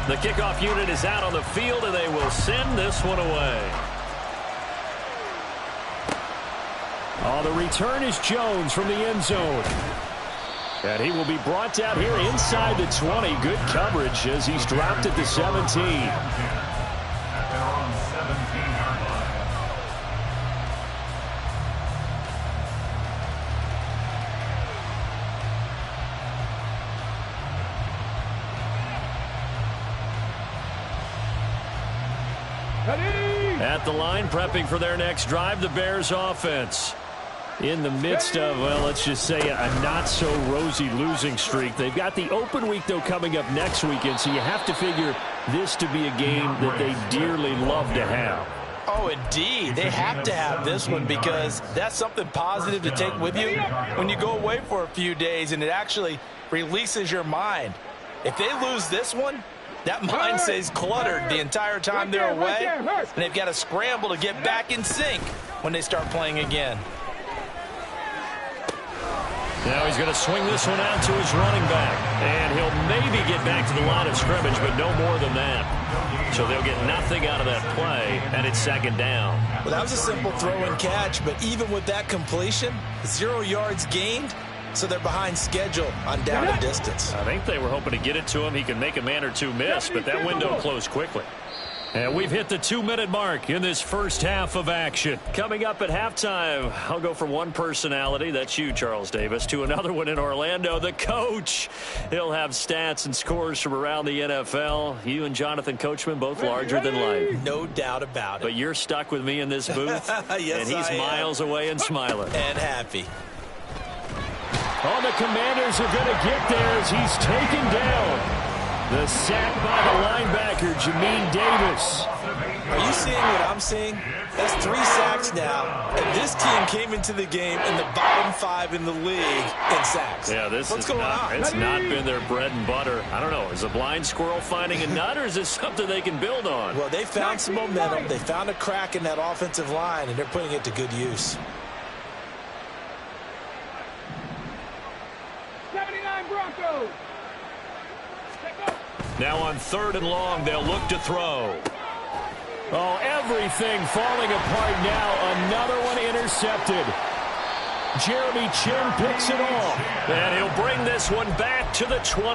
The kickoff unit is out on the field, and they will send this one away. Oh, the return is Jones from the end zone. And he will be brought down here inside the 20. Good coverage as he's dropped at the 17. At the line, prepping for their next drive, the Bears offense. In the midst of, well, let's just say a not-so-rosy losing streak. They've got the open week, though, coming up next weekend, so you have to figure this to be a game that they dearly love to have. Oh, indeed. They have to have this one because that's something positive to take with you when you go away for a few days, and it actually releases your mind. If they lose this one, that mind stays cluttered the entire time they're away, and they've got to scramble to get back in sync when they start playing again. Now he's going to swing this one out to his running back, and he'll maybe get back to the line of scrimmage, but no more than that. So they'll get nothing out of that play, and it's second down. Well, that was a simple throw and catch, but even with that completion, 0 yards gained, so they're behind schedule on down and distance. I think they were hoping to get it to him. He can make a man or two miss, but that window closed quickly. And we've hit the 2-minute mark in this first half of action. Coming up at halftime, I'll go from one personality, that's you, Charles Davis, to another one in Orlando, the coach. He'll have stats and scores from around the NFL. You and Jonathan Coachman, both larger than life. No doubt about it. But you're stuck with me in this booth, yes, and he's miles away and smiling. And happy. Oh, the Commanders are going to get there as he's taken down. The sack by the linebacker, Jamin Davis. Are you seeing what I'm seeing? That's 3 sacks now, and this team came into the game in the bottom 5 in the league in sacks. Yeah, What's going on? It's not been their bread and butter. I don't know. Is a blind squirrel finding a nut, or is this something they can build on? Well, they found some momentum. They found a crack in that offensive line, and they're putting it to good use. 79 Broncos. Now on 3rd and long, they'll look to throw. Oh, everything falling apart now. Another one intercepted. Jeremy Chin picks it off. And he'll bring this one back to the 29.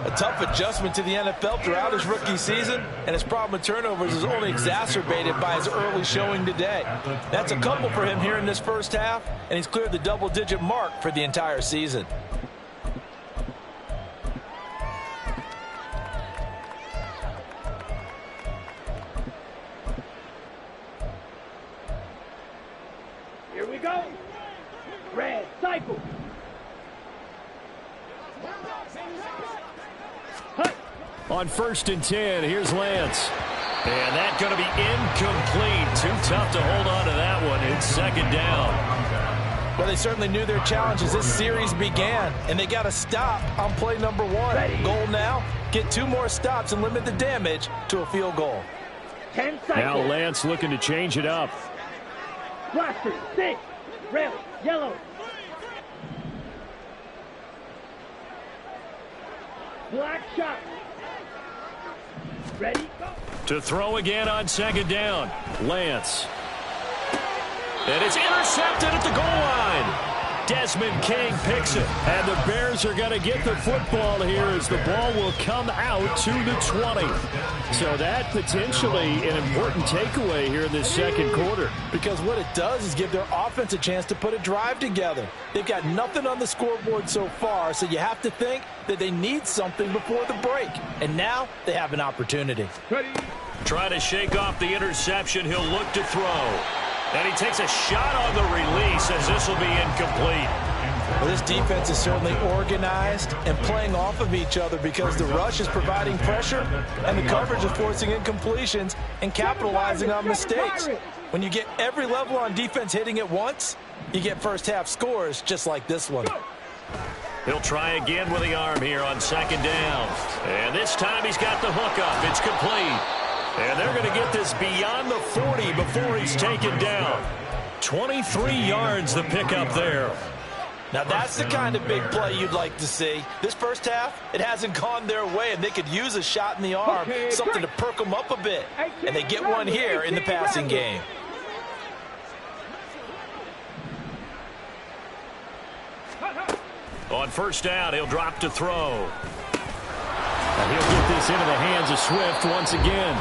A tough adjustment to the NFL throughout his rookie season, and his problem with turnovers is only exacerbated by his early showing today. That's a couple for him here in this first half, and he's cleared the double-digit mark for the entire season. Here we go. Red cycle. On 1st and 10, here's Lance. And that's going to be incomplete. Too tough to hold on to that one. It's 2nd down. Well, they certainly knew their challenge as this series began, and they got a stop on play number 1. Ready. Goal now, get 2 more stops and limit the damage to a field goal. 10 cycles. Now Lance looking to change it up. Blaster, 6. Red, yellow. Black shot. Ready, go. To throw again on 2nd down. Lance. And it's intercepted at the goal line. Desmond King picks it. And the Bears are going to get the football here as the ball will come out to the 20. So that potentially an important takeaway here in this second quarter. Because what it does is give their offense a chance to put a drive together. They've got nothing on the scoreboard so far, so you have to think that they need something before the break. And now they have an opportunity. Ready. Try to shake off the interception. He'll look to throw. And he takes a shot on the release as this will be incomplete. Well, this defense is certainly organized and playing off of each other because the rush is providing pressure and the coverage is forcing incompletions and capitalizing on mistakes. When you get every level on defense hitting at once, you get first half scores just like this one. He'll try again with the arm here on 2nd down. And this time he's got the hook up. It's complete. And they're going to get this beyond the 40 before he's taken down. 23 yards the pickup there. Now that's the kind of big play you'd like to see. This first half, it hasn't gone their way, and they could use a shot in the arm, something to perk them up a bit. And they get one here in the passing game. On first down, he'll drop to throw. And he'll get this into the hands of Swift once again.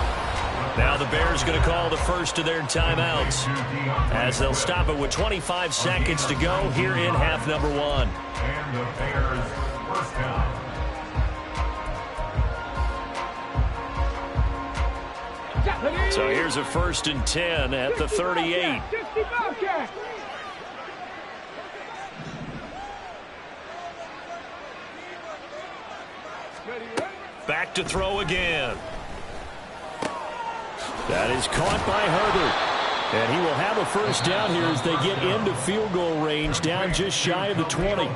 Now the Bears going to call the first of their timeouts as they'll stop it with 25 seconds to go here in half number one. And the Bears first down. So here's a 1st and 10 at the 38. Back to throw again. That is caught by Herbert. And he will have a first down here as they get into field goal range, down just shy of the 20.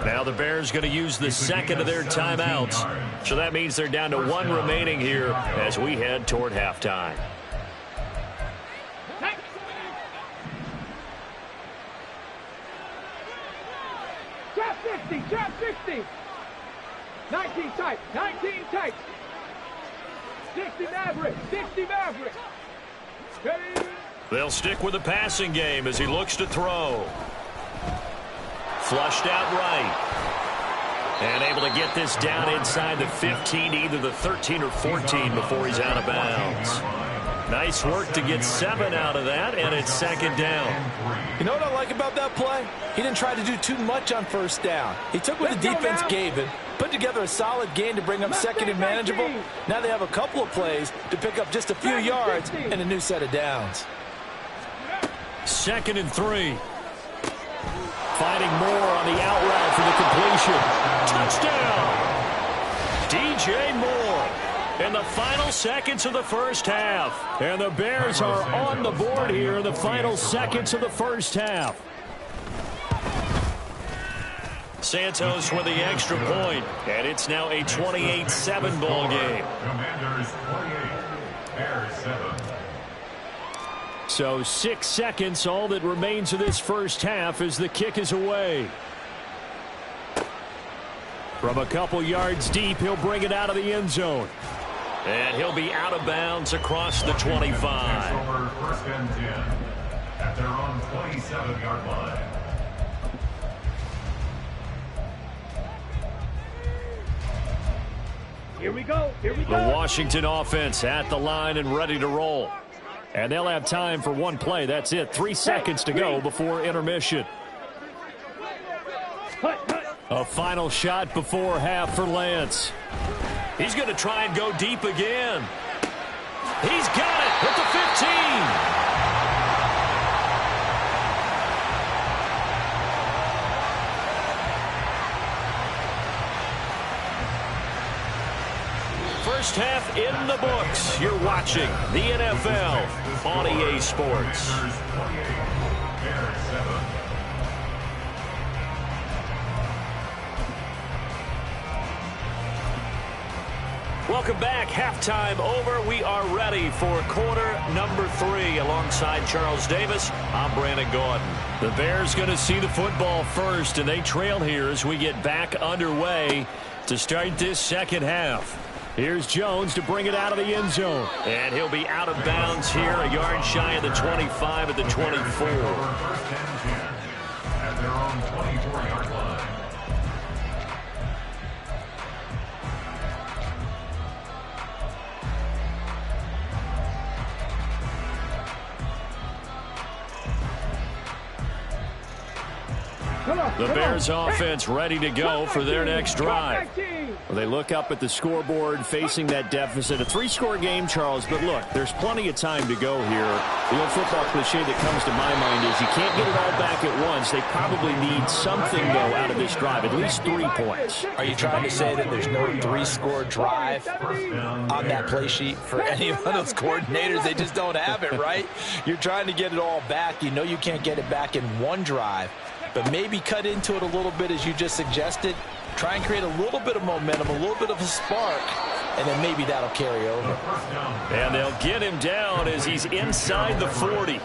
Now the Bears going to use the second of their timeouts. So that means they're down to one remaining here as we head toward halftime. Trap 60, trap 60. 19 tight, 19 tight. 60 Maverick, 60 Maverick. Ready? They'll stick with the passing game as he looks to throw. Flushed out right. And able to get this down inside the 15, either the 13 or 14 before he's out of bounds. Nice work to get 7 out of that, and it's second down. You know what I like about that play? He didn't try to do too much on first down. He took what the defense gave him, put together a solid game to bring up second and manageable. Now they have a couple of plays to pick up just a few yards and a new set of downs. 2nd and 3. Finding more on the out route for the completion. Touchdown! DJ Moore in the final seconds of the first half. And the Bears are on the board here in the final seconds of the first half. Santos with the extra point, and it's now a 28-7 ball game. Commanders 28, Bears 7. So 6 seconds, all that remains of this first half as the kick is away. From a couple yards deep, he'll bring it out of the end zone. And he'll be out of bounds across the 25. Over 1st and 10 at their own 27-yard line. Here we go, here we go. The Washington offense at the line and ready to roll. And they'll have time for one play. That's it. 3 seconds to go before intermission. A final shot before half for Lance. He's going to try and go deep again. He's got it at the 15. First half in the books. You're watching the NFL on EA Sports. Welcome back. Halftime over. We are ready for quarter number 3. Alongside Charles Davis, I'm Brandon Gordon. The Bears going to see the football first, and they trail here as we get back underway to start this second half. Here's Jones to bring it out of the end zone. And he'll be out of bounds here, a yard shy of the 25 at the 24. At their own 24-yard line. The Bears offense ready to go for their next drive. Well, they look up at the scoreboard facing that deficit. A 3-score game, Charles, but look, there's plenty of time to go here. The old football cliche that comes to my mind is you can't get it all back at once. They probably need something, though, out of this drive, at least 3 points. Are you trying to say that there's no 3-score drive on that play sheet for any of those coordinators? They just don't have it, right? You're trying to get it all back. You know you can't get it back in one drive. But maybe cut into it a little bit as you just suggested. Try and create a little bit of momentum, a little bit of a spark, and then maybe that'll carry over. And they'll get him down as he's inside the 40.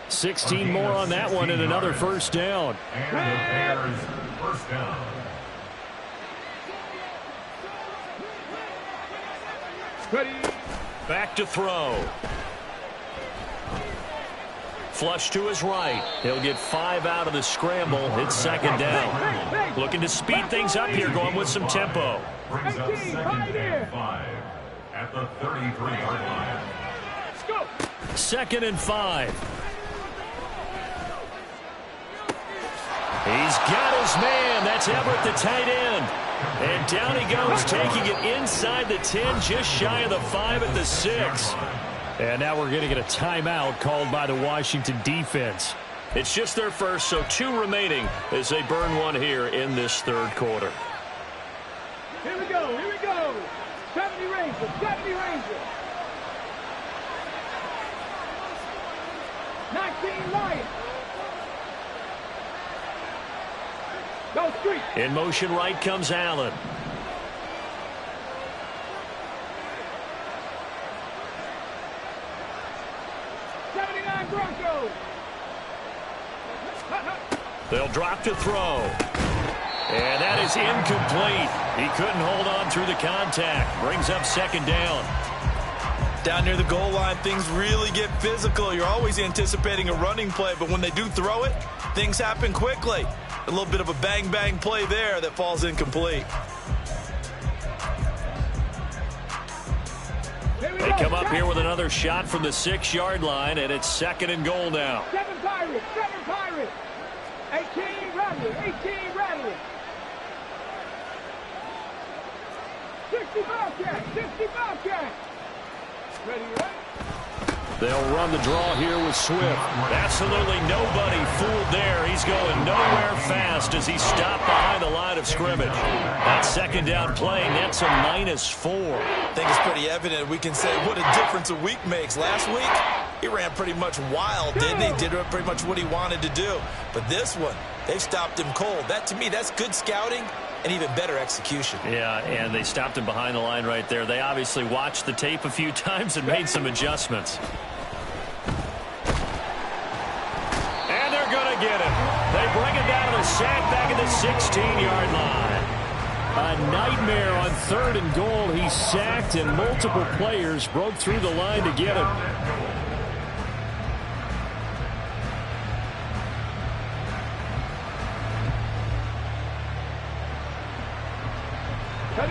16 more on that one and another first down. And the Bears first down. Ready. Back to throw. Flush to his right. He'll get 5 out of the scramble. It's second down. Looking to speed things up here, going with some tempo. Brings up second and 5 at the 33-yard line. Let's go. 2nd and 5. He's got his man. That's Everett, the tight end. And down he goes, taking it inside the 10, just shy of the 5 at the 6. And now we're going to get a timeout called by the Washington defense. It's just their first, so 2 remaining as they burn one here in this third quarter. Here we go. Here we go. 70 Rangers. 70 Rangers. 19 Lions. Go street. In motion right comes Allen. Broncos. They'll drop to throw. And that is incomplete. He couldn't hold on through the contact. Brings up second down. Down near the goal line, things really get physical. You're always anticipating a running play, but when they do throw it, things happen quickly. A little bit of a bang-bang play there that falls incomplete. They come up here with another shot from the 6-yard line, and it's 2nd and goal now. 7 Pirates, 7 Pirates. 18 Rattlers, 18 Rattlers. 60 Bobcats, 60 Bobcats. Ready, right? They'll run the draw here with Swift. Absolutely nobody fooled there. He's going nowhere fast as he stopped behind the line of scrimmage. That second down play nets a -4. I think it's pretty evident. We can say what a difference a week makes. Last week, he ran pretty much wild, didn't he? Did pretty much what he wanted to do. But this one, they stopped him cold. That, to me, that's good scouting and even better execution. Yeah, and they stopped him behind the line right there. They obviously watched the tape a few times and made some adjustments. And they're going to get him. They bring it down to the sack back at the 16-yard line. A nightmare on 3rd and goal. He's sacked, and multiple players broke through the line to get him.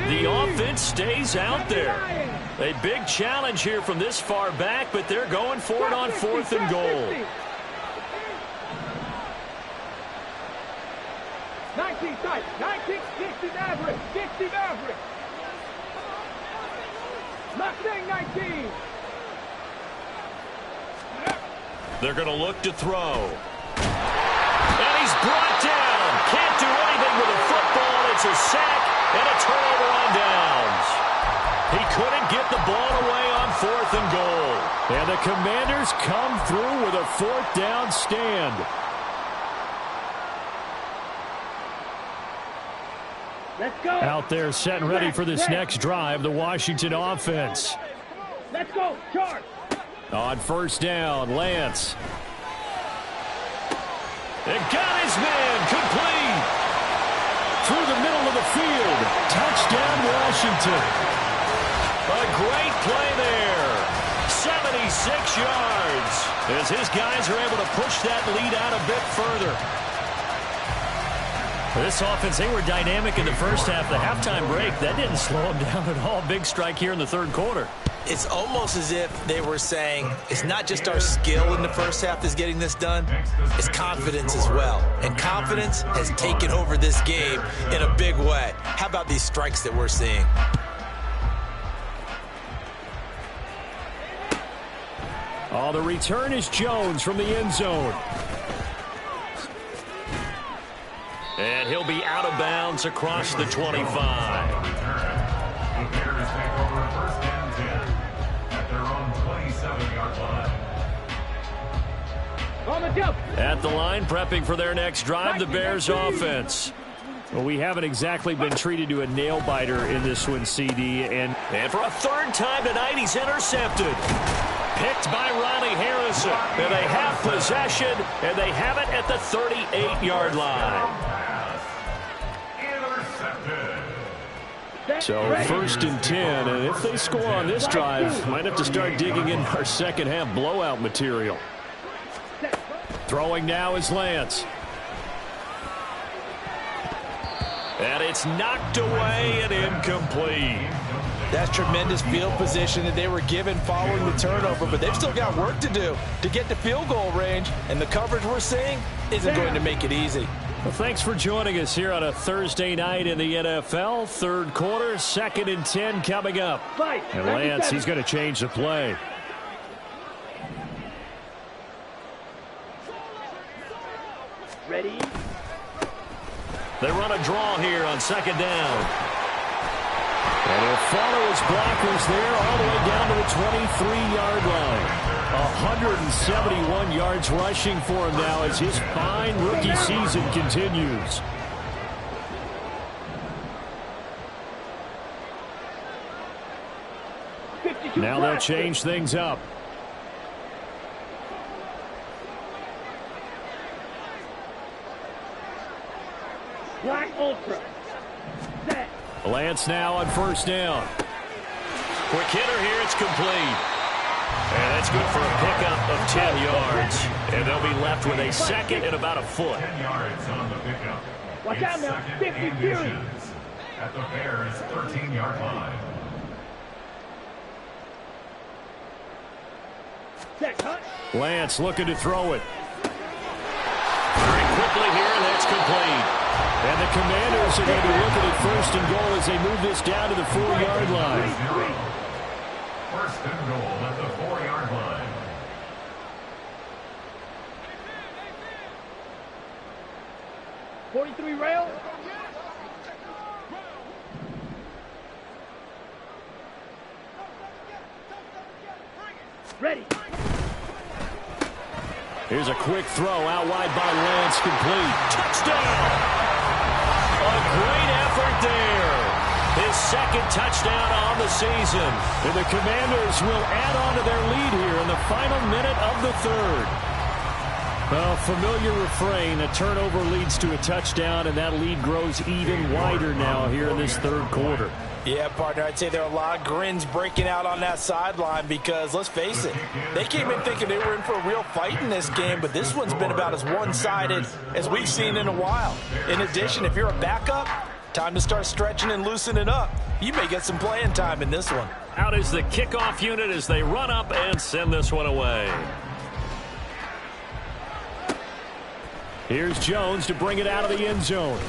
The offense stays out there. A big challenge here from this far back, but they're going for it on 4th and goal. 19 tight, 19, 60 Maverick, 60 Maverick. Mustang 19. They're going to look to throw. And he's brought down. Can't do anything with a football. It's a sack and a turnover on downs. He couldn't get the ball away on 4th and goal. And the Commanders come through with a 4th down stand. Let's go. Out there set and ready for this next drive, the Washington offense. Let's go. Charge. On 1st down, Lance. And got his man complete. Through the middle of the field. Touchdown, Washington. A great play there. 76 yards. As his guys are able to push that lead out a bit further. This offense, they were dynamic in the first half. The halftime break, that didn't slow them down at all. Big strike here in the 3rd quarter. It's almost as if they were saying, it's not just our skill in the first half that's getting this done, it's confidence as well. And confidence has taken over this game in a big way. How about these strikes that we're seeing? Oh, the return is Jones from the end zone. And he'll be out of bounds across the 25. The Bears take over 1st and 10 at their own 27-yard line. On the jump. At the line, prepping for their next drive, the Bears offense. Well, we haven't exactly been treated to a nail-biter in this one, CD. And for a 3rd time tonight, he's intercepted. Picked by Ronnie Harrison. And they have possession, and they have it at the 38-yard line. So 1st and 10, and if they score on this drive, might have to start digging in our second half blowout material. Throwing now is Lance. And it's knocked away and incomplete. That's tremendous field position that they were given following the turnover, but they've still got work to do to get to field goal range, and the coverage we're seeing isn't going to make it easy. Well, thanks for joining us here on a Thursday night in the NFL. Third quarter, 2nd and 10 coming up. And Lance, he's going to change the play. Ready? They run a draw here on 2nd down. And he'll follow his blockers there all the way down to the 23-yard line. 171 yards rushing for him now as his fine rookie season continues. Now they'll change things up. Black Ultra. Set. Lance now on 1st down. Quick hitter here, it's complete. And that's good for a pickup of 10 yards. And they'll be left with a 2nd and about a foot. 10 yards on the pickup. Watch out now, 50 Fury. At the Bears' 13-yard line. Set, cut. Lance looking to throw it. Very quickly here, and that's complete. And the Commanders are going to be looking at 1st and goal as they move this down to the 4-yard line. 1st and goal at the 4-yard line. .43 rail. Ready. Here's a quick throw out wide by Lance, complete. Touchdown! A great effort there. His 2nd touchdown on the season. And the Commanders will add on to their lead here in the final minute of the 3rd. Well, familiar refrain, a turnover leads to a touchdown, and that lead grows even wider now here in this 3rd quarter. Yeah, partner, I'd say there are a lot of grins breaking out on that sideline because, let's face it, they came in thinking they were in for a real fight in this game, but this one's been about as one-sided as we've seen in a while. In addition, if you're a backup, time to start stretching and loosening up. You may get some playing time in this one. Out is the kickoff unit as they run up and send this one away. Here's Jones to bring it out of the end zone.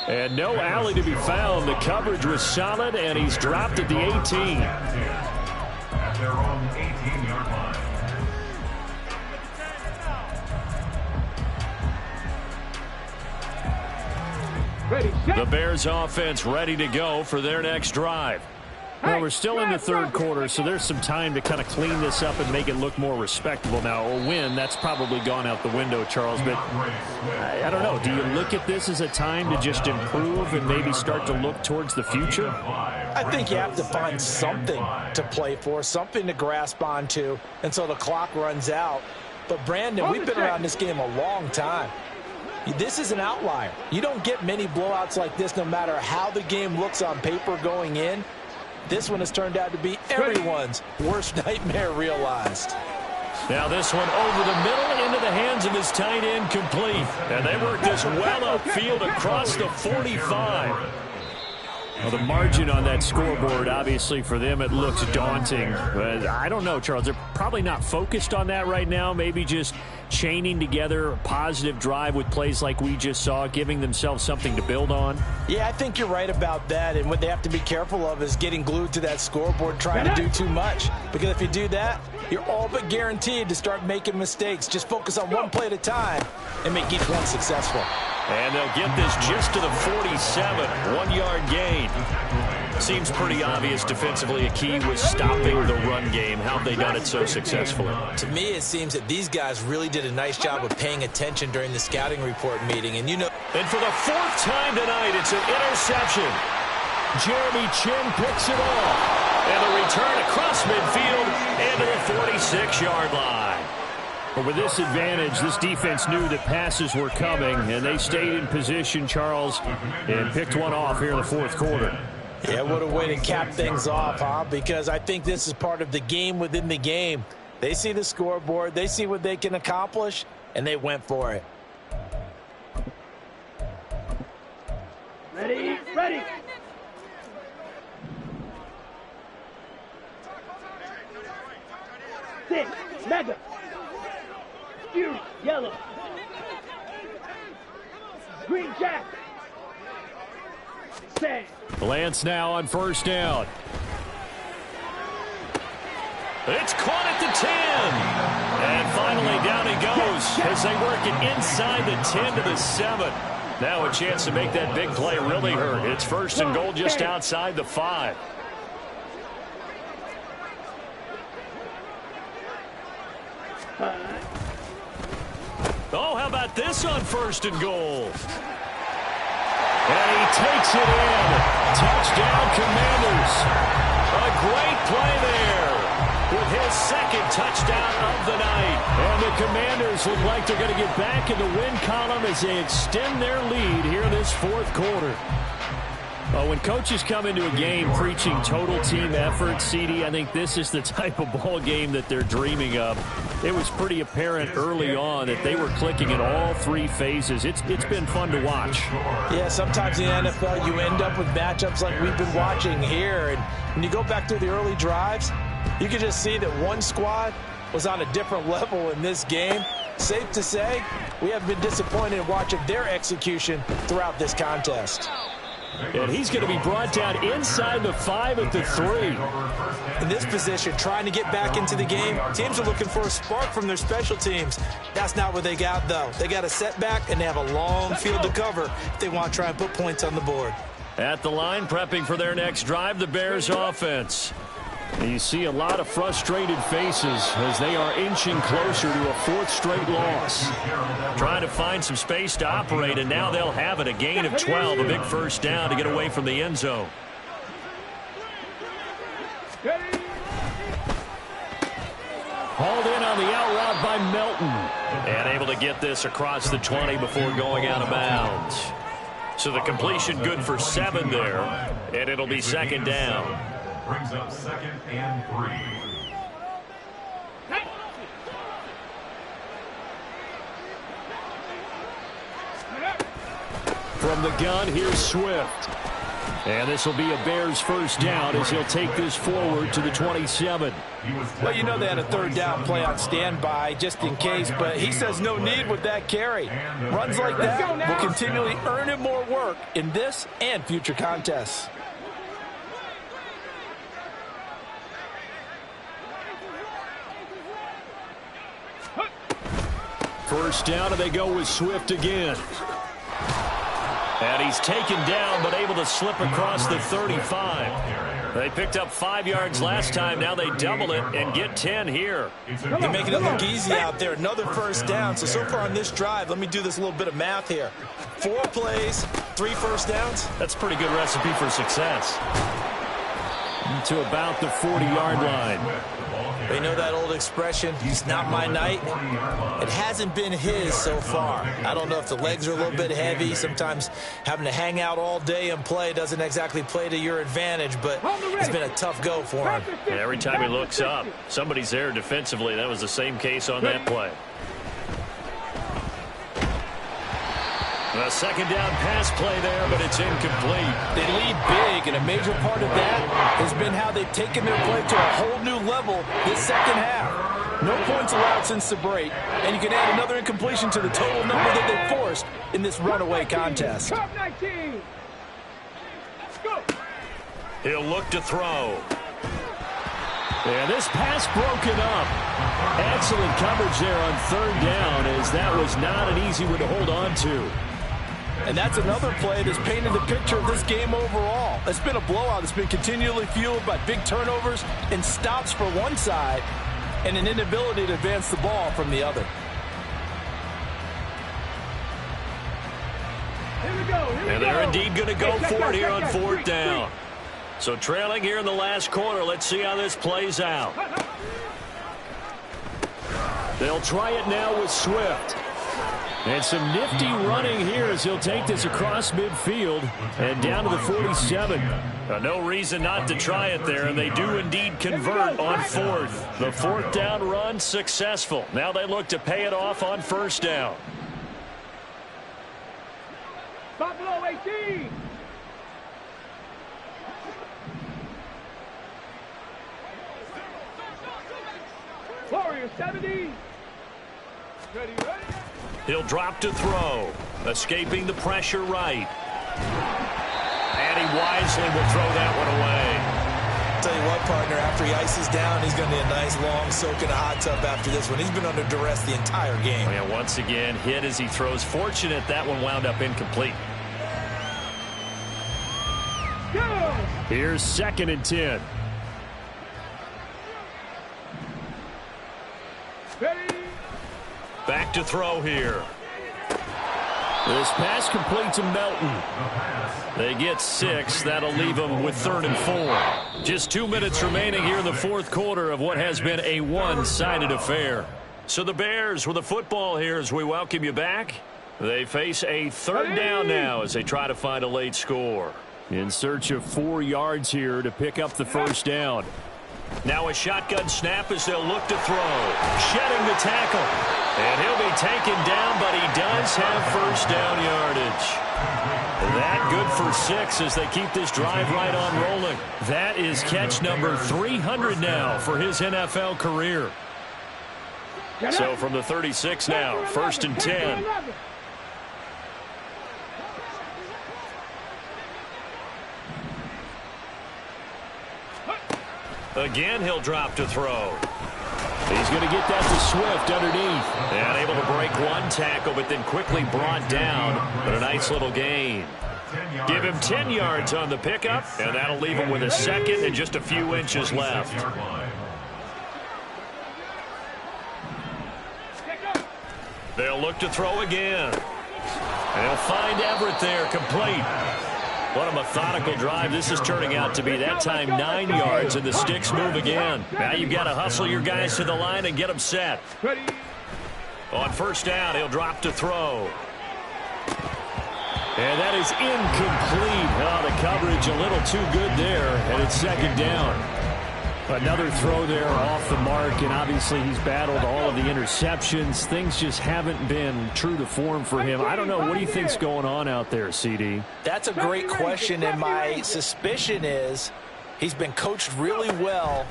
And no alley to be found. The coverage was solid, and he's dropped at the 18. At their own 18-yard line. Ready, set. The Bears offense ready to go for their next drive. Well, we're still in the 3rd quarter, so there's some time to kind of clean this up and make it look more respectable. Now, a win, that's probably gone out the window, Charles, but I don't know. Do you look at this as a time to just improve and maybe start to look towards the future? I think you have to find something to play for, something to grasp onto, and so the clock runs out. But, Brandon, we've been around this game a long time. This is an outlier. You don't get many blowouts like this no matter how the game looks on paper going in. This one has turned out to be everyone's worst nightmare realized. Now this one over the middle into the hands of his tight end, complete. And they work this well upfield across the 45. Well, the margin on that scoreboard, obviously, for them, it looks daunting. But I don't know, Charles. They're probably not focused on that right now. Maybe just chaining together a positive drive with plays like we just saw, giving themselves something to build on. Yeah, I think you're right about that. And what they have to be careful of is getting glued to that scoreboard, trying to do too much. Because if you do that, you're all but guaranteed to start making mistakes. Just focus on one play at a time and make each one successful. And they'll get this just to the 47, 1-yard gain. Seems pretty obvious defensively a key was stopping the run game. How have they done it so successfully? To me, it seems that these guys really did a nice job of paying attention during the scouting report meeting. And and for the 4th time tonight, it's an interception. Jeremy Chin picks it off. And a return across midfield and to the 46-yard line. But with this advantage, this defense knew that passes were coming, and they stayed in position, Charles, and picked one off here in the fourth quarter. Yeah, what a way to cap things off, huh? Because I think this is part of the game within the game. They see the scoreboard, they see what they can accomplish, and they went for it. Ready, ready. Six, mega. Fury, yellow. Green jack. Sand. Lance now on first down. It's caught at the 10. And finally down he goes as they work it inside the 10 to the 7. Now a chance to make that big play really hurt. It's first and goal just outside the 5. Oh, how about this on first and goal? And he takes it in. Touchdown, Commanders. A great play there with his second touchdown of the night. And the Commanders look like they're going to get back in the win column as they extend their lead here in this fourth quarter. Well, when coaches come into a game preaching total team effort, CD, I think this is the type of ball game that they're dreaming of. It was pretty apparent early on that they were clicking in all three phases. It's been fun to watch. Yeah, sometimes in the NFL you end up with matchups like we've been watching here. And when you go back to the early drives, you can just see that one squad was on a different level in this game. Safe to say, we have been disappointed in watching their execution throughout this contest. And he's going to be brought down inside the 5 at the 3. In this position, trying to get back into the game, teams are looking for a spark from their special teams. That's not what they got, though. They got a setback, and they have a long field to cover if they want to try and put points on the board. At the line, prepping for their next drive, the Bears offense. And you see a lot of frustrated faces as they are inching closer to a fourth straight loss. Trying to find some space to operate, and now they'll have it. A gain of 12, a big first down to get away from the end zone. Hauled in on the out route by Melton. And able to get this across the 20 before going out of bounds. So the completion good for 7 there, and it'll be second down. Brings up second and 3. From the gun, here's Swift. And this will be a Bears first down as he'll take this forward to the 27. Well, you know they had a third down play on standby just in case, but he says no need with that carry. Runs like that will continually earn him more work in this and future contests. First down, and they go with Swift again. And he's taken down, but able to slip across the 35. They picked up 5 yards last time. Now they double it and get 10 here. They're making it look easy out there. Another first down. So far on this drive, let me do this little bit of math here. 4 plays, 3 first downs. That's a pretty good recipe for success. To about the 40-yard line. They know that old expression, it's not my night. It hasn't been his so far. I don't know if the legs are a little bit heavy. Sometimes having to hang out all day and play doesn't exactly play to your advantage, but it's been a tough go for him. And every time he looks up, somebody's there defensively. That was the same case on that play. A second down pass play there, but it's incomplete. They lead big, and a major part of that has been how they've taken their play to a whole new level this second half. No points allowed since the break, and you can add another incompletion to the total number that they forced in this runaway contest. He'll look to throw. And this pass broken up. Excellent coverage there on third down, as that was not an easy one to hold on to. And that's another play that's painted the picture of this game overall. It's been a blowout. It's been continually fueled by big turnovers and stops for one side and an inability to advance the ball from the other. And they're indeed going to go for it here on fourth down. So trailing here in the last quarter. Let's see how this plays out. They'll try it now with Swift. And some nifty running here as he'll take this across midfield and down to the 47. No reason not to try it there, and they do indeed convert on fourth. The fourth down run successful. Now they look to pay it off on first down. Buffalo 18. Warriors 70. Ready. He'll drop to throw, escaping the pressure right. And he wisely will throw that one away. Tell you what, partner, after he ices down, he's going to need a nice long soak in a hot tub after this one. He's been under duress the entire game. And once again, hit as he throws. Fortunate that one wound up incomplete. Here's 2nd and 10. Back to throw here. This pass complete to Melton. They get 6. That'll leave them with 3rd and 4. Just 2 minutes remaining here in the fourth quarter of what has been a one-sided affair. So the Bears with the football here as we welcome you back. They face a 3rd down now as they try to find a late score. In search of 4 yards here to pick up the first down. Now a shotgun snap as they'll look to throw. Shedding the tackle. And he'll be taken down, but he does have first down yardage. That good for 6 as they keep this drive right on rolling. That is catch number 300 now for his NFL career. So from the 36 now, 1st and 10. Again, he'll drop to throw. He's going to get that to Swift underneath. And able to break one tackle, but then quickly brought down. But a nice little gain. Give him 10 yards on the pickup, and that'll leave him with a 2nd and just a few inches left. They'll look to throw again. And he'll find Everett there, complete. What a methodical drive this is turning out to be. That time 9 yards, and the sticks move again. Now you've got to hustle your guys to the line and get them set. On first down, he'll drop to throw. And that is incomplete. Oh, the coverage a little too good there, and it's 2nd down. Another throw there off the mark, and obviously he's battled all of the interceptions. Things just haven't been true to form for him. I don't know. What do you think's going on out there, CD? That's a great question, and my suspicion is he's been coached really well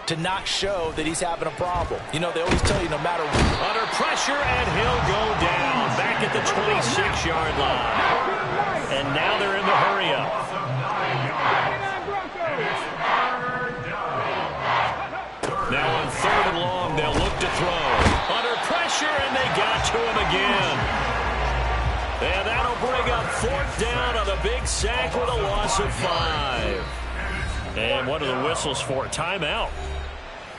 to not show that he's having a problem. You know, they always tell you no matter what. Under pressure, and he'll go down back at the 26-yard line. And now they're in the hurry-up. Now on 3rd and long, they'll look to throw. Under pressure, and they got to him again. And that'll bring up 4th down on a big sack with a loss of 5. And what are the whistles for? Timeout.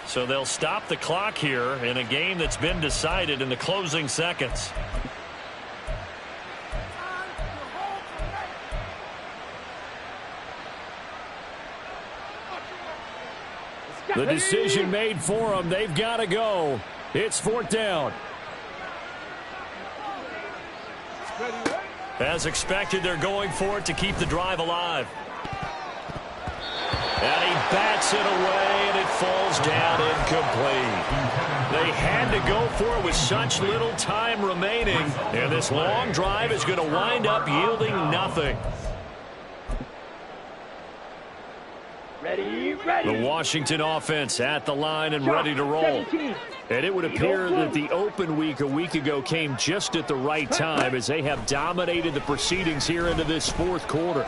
So they'll stop the clock here in a game that's been decided in the closing seconds. The decision made for them. They've got to go. It's 4th down. As expected, they're going for it to keep the drive alive. And he bats it away, and it falls down incomplete. They had to go for it with such little time remaining. And this long drive is going to wind up yielding nothing. Ready. The Washington offense at the line and ready to roll. And it would appear that the open week a week ago came just at the right time as they have dominated the proceedings here into this fourth quarter.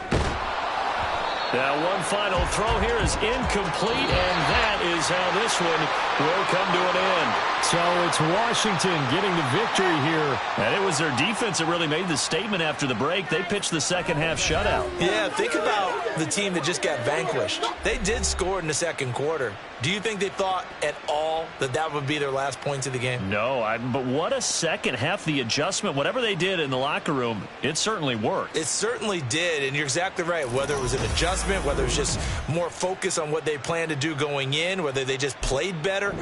Now one final throw here is incomplete, and that is how this one will come to an end. So it's Washington getting the victory here. And it was their defense that really made the statement after the break. They pitched the second half shutout. Yeah, think about the team that just got vanquished. They did score in the second quarter. Do you think they thought at all that that would be their last points of the game? No, but what a second half. The adjustment, whatever they did in the locker room, it certainly worked. It certainly did, and you're exactly right. Whether it was an adjustment, whether it was just more focus on what they planned to do going in, whether they just played better.